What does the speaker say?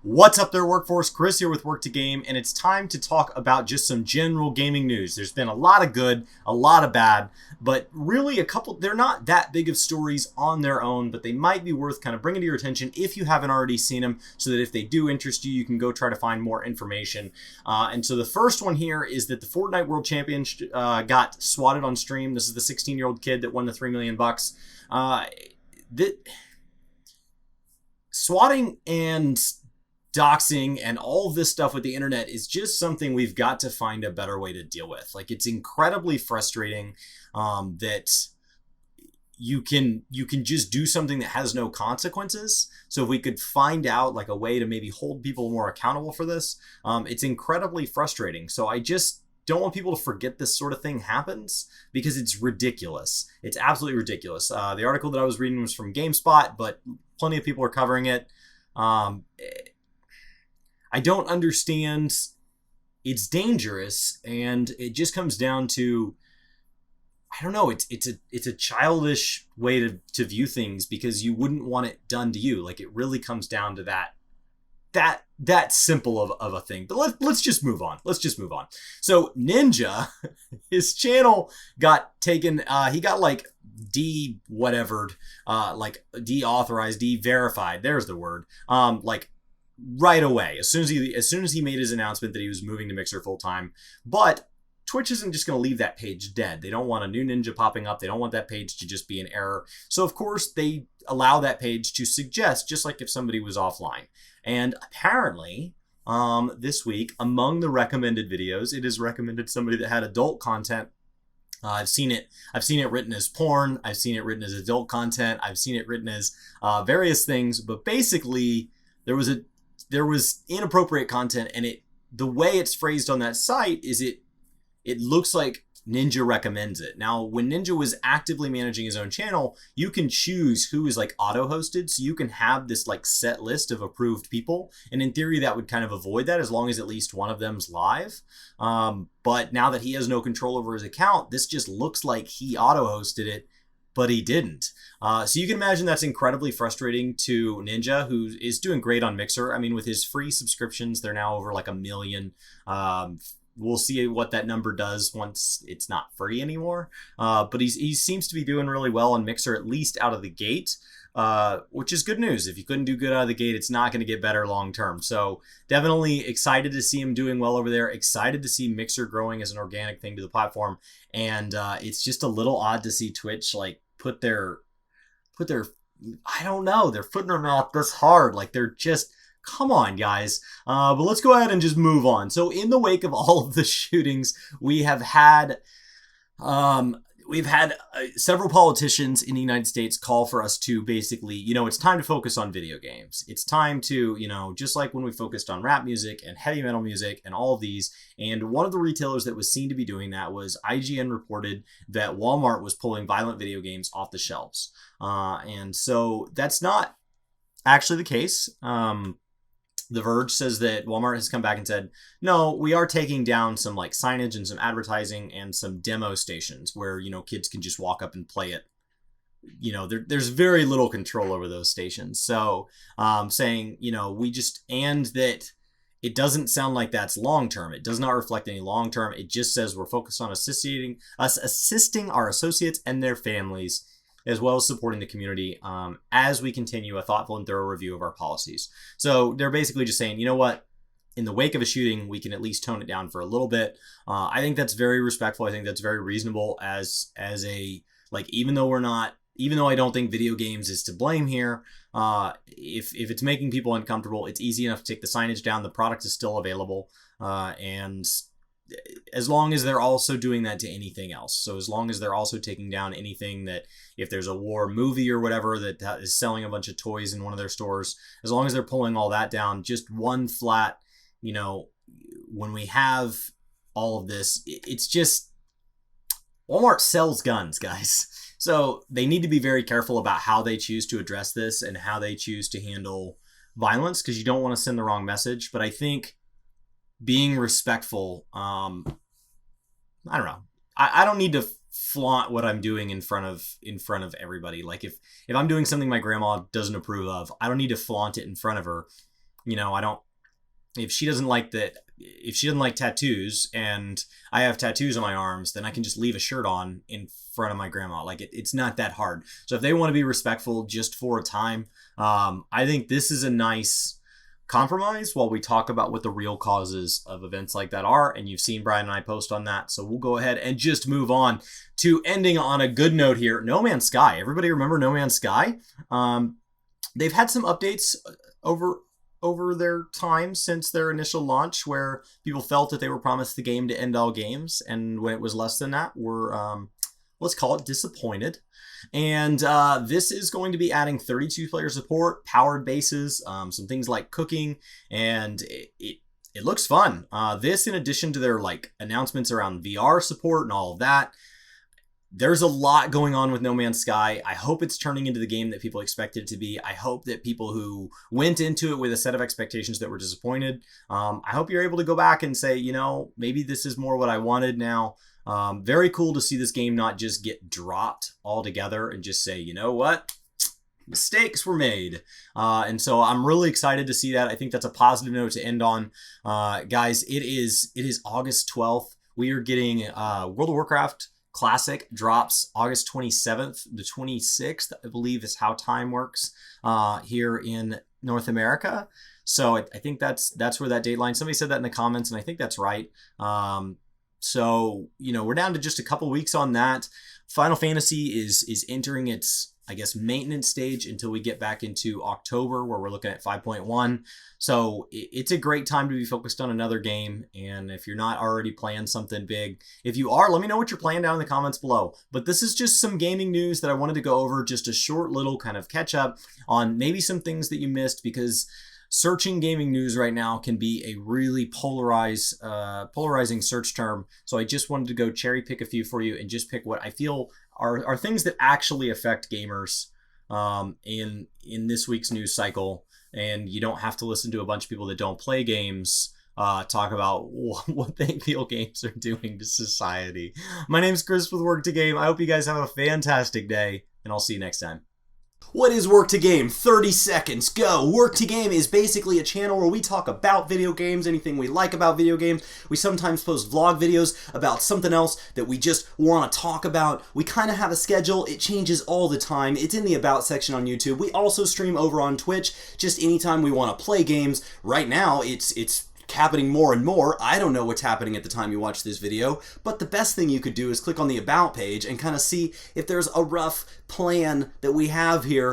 What's up there, workforce? Chris here with Work to Game, and it's time to talk about just some general gaming news. There's been a lot of good, a lot of bad, but really they're not that big of stories on their own, but they might be worth kind of bringing to your attention if you haven't already seen them, so that if they do interest you, you can go try to find more information. And so the first one here is that the Fortnite World Champion got swatted on stream. This is the 16-year-old kid that won the $3 million. Swatting and doxing and all of this stuff with the internet is just something we've got to find a better way to deal with. Like, it's incredibly frustrating that you can just do something that has no consequences. So if we could find out like a way to maybe hold people more accountable for this, it's incredibly frustrating. So I just don't want people to forget this sort of thing happens, because it's ridiculous. It's absolutely ridiculous. The article that I was reading was from GameSpot, but plenty of people are covering it. I don't understand. It's dangerous, and it just comes down to, I don't know, it's a childish way to view things, because you wouldn't want it done to you. Like, it really comes down to that simple of a thing. But let's just move on. So Ninja, his channel got taken, he got like de-whatevered, like de-authorized, de-verified, there's the word, like right away, as soon as he made his announcement that he was moving to Mixer full time. But Twitch isn't just going to leave that page dead. They don't want a new Ninja popping up. They don't want that page to just be an error. So of course they allow that page to suggest, just like if somebody was offline. And apparently, this week, among the recommended videos, it is recommended somebody that had adult content. I've seen it written as porn. I've seen it written as adult content. I've seen it written as various things. But basically, there was inappropriate content, and the way it's phrased on that site is it looks like Ninja recommends it. Now, when Ninja was actively managing his own channel, you can choose who is like auto-hosted, so you can have this like set list of approved people, and in theory that would kind of avoid that as long as at least one of them's live. But now that he has no control over his account, this just looks like he auto-hosted it, but he didn't. So you can imagine that's incredibly frustrating to Ninja, who is doing great on Mixer. I mean, with his free subscriptions, they're now over like 1 million. We'll see what that number does once it's not free anymore. But he seems to be doing really well on Mixer, at least out of the gate, which is good news. If you couldn't do good out of the gate, it's not going to get better long term. So definitely excited to see him doing well over there. Excited to see Mixer growing as an organic thing to the platform. And it's just a little odd to see Twitch like put their I don't know, they're foot in their mouth this hard. Like, they're just, come on, guys. But let's go ahead and just move on. So in the wake of all of the shootings, we've had several politicians in the United States call for us to basically, it's time to focus on video games. It's time to, just like when we focused on rap music and heavy metal music and all of these. And one of the retailers that was seen to be doing that was IGN reported that Walmart was pulling violent video games off the shelves. And so that's not actually the case. The Verge says that Walmart has come back and said, no, we are taking down some like signage and some advertising and some demo stations where, kids can just walk up and play it. There's very little control over those stations. So saying, and that it doesn't sound like that's long-term. It does not reflect any long-term. It just says we're focused on assisting our associates and their families, as well as supporting the community as we continue a thoughtful and thorough review of our policies. So they're basically just saying, you know what? In the wake of a shooting, we can at least tone it down for a little bit. I think that's very respectful. I think that's very reasonable as a, like, even though I don't think video games is to blame here, if it's making people uncomfortable, it's easy enough to take the signage down. The product is still available. And as long as they're also doing that to anything else. So as long as they're also taking down anything that, if there's a war movie or whatever that is selling a bunch of toys in one of their stores, as long as they're pulling all that down, just one flat, when we have all of this, it's just, Walmart sells guns, guys. So they need to be very careful about how they choose to address this and how they choose to handle violence, because you don't want to send the wrong message. But I think being respectful, I don't know. I don't need to flaunt what I'm doing in front of everybody. Like, if I'm doing something my grandma doesn't approve of, I don't need to flaunt it in front of her. I don't, if she doesn't like tattoos and I have tattoos on my arms, then I can just leave a shirt on in front of my grandma. Like it's not that hard. So if they want to be respectful just for a time, I think this is a nice compromise while we talk about what the real causes of events like that are. And you've seen Brian and I post on that. So we'll go ahead and just move on to ending on a good note here. No Man's Sky. Everybody remember No Man's Sky? They've had some updates over their time since their initial launch, where people felt that they were promised the game to end all games, and when it was less than that, were let's call it disappointed. And this is going to be adding 32 player support, powered bases, some things like cooking, and it looks fun. This, in addition to their like announcements around VR support and all of that. There's a lot going on with No Man's Sky. I hope it's turning into the game that people expected it to be. I hope that people who went into it with a set of expectations that were disappointed, I hope you're able to go back and say, maybe this is more what I wanted now. Very cool to see this game not just get dropped altogether and just say, you know what? Mistakes were made. And so I'm really excited to see that. I think that's a positive note to end on. Guys, it is August 12th. We are getting World of Warcraft Classic drops August 27th. The 26th, I believe, is how time works here in North America. So I think that's where that date line. Somebody said that in the comments, and I think that's right. So we're down to just a couple weeks on that. Final Fantasy is entering its, I guess, maintenance stage until we get back into October, where we're looking at 5.1. So it's a great time to be focused on another game. And if you're not already playing something big, if you are, let me know what you're playing down in the comments below. But this is just some gaming news that I wanted to go over, just a short little kind of catch up on maybe some things that you missed, because searching gaming news right now can be a really polarizing search term. So I just wanted to go cherry pick a few for you and just pick what I feel are things that actually affect gamers in this week's news cycle. And you don't have to listen to a bunch of people that don't play games talk about what they feel games are doing to society. My name's Chris with Work to Game. I hope you guys have a fantastic day, and I'll see you next time. What is Work to Game? 30 seconds, go! Work to Game is basically a channel where we talk about video games, anything we like about video games. We sometimes post vlog videos about something else that we just want to talk about. We kind of have a schedule. It changes all the time. It's in the About section on YouTube. We also stream over on Twitch just anytime we want to play games. Right now, it's happening more and more. I don't know what's happening at the time you watch this video, but the best thing you could do is click on the About page and kind of see if there's a rough plan that we have here